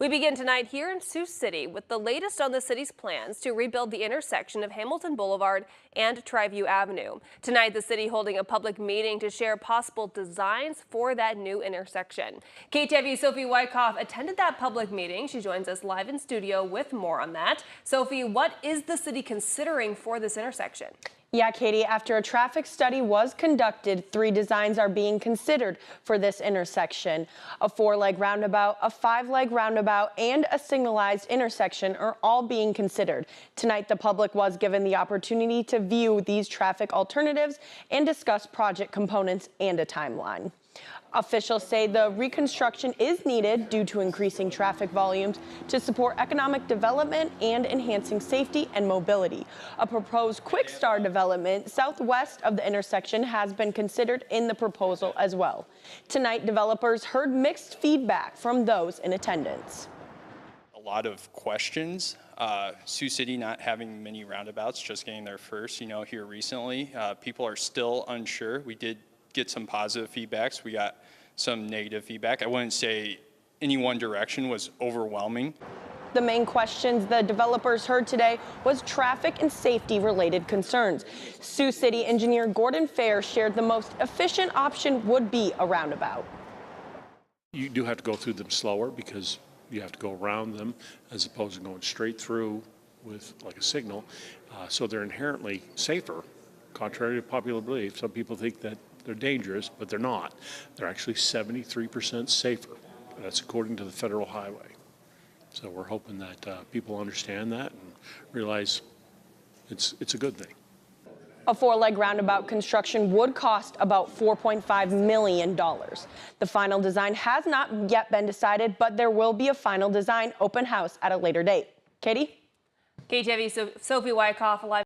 We begin tonight here in Sioux City with the latest on the city's plans to rebuild the intersection of Hamilton Boulevard and Tri-View Avenue. Tonight, the city holding a public meeting to share possible designs for that new intersection. KTVU Sophie Wyckoff attended that public meeting. She joins us live in studio with more on that. Sophie, what is the city considering for this intersection? Yeah, Katie, after a traffic study was conducted, 3 designs are being considered for this intersection. A 4-leg roundabout, a 5-leg roundabout, and a signalized intersection are all being considered. Tonight, the public was given the opportunity to view these traffic alternatives and discuss project components and a timeline. Officials say the reconstruction is needed due to increasing traffic volumes to support economic development and enhancing safety and mobility. A proposed quick-start development southwest of the intersection has been considered in the proposal as well. Tonight, developers heard mixed feedback from those in attendance. A lot of questions. Sioux City not having many roundabouts, just getting their first, here recently. People are still unsure. We did get some positive feedbacks. We got some negative feedback. I wouldn't say any one direction was overwhelming. The main questions the developers heard today was traffic and safety related concerns. Sioux City engineer Gordon Fair shared the most efficient option would be a roundabout. You do have to go through them slower because you have to go around them as opposed to going straight through with like a signal. So they're inherently safer, contrary to popular belief. Some people think that they're dangerous, but they're not. They're actually 73% safer. That's according to the federal highway. So we're hoping that people understand that and realize it's a good thing. A 4-leg roundabout construction would cost about $4.5 million. The final design has not yet been decided, but there will be a final design open house at a later date. Katie? KTVU Sophie Wyckoff live.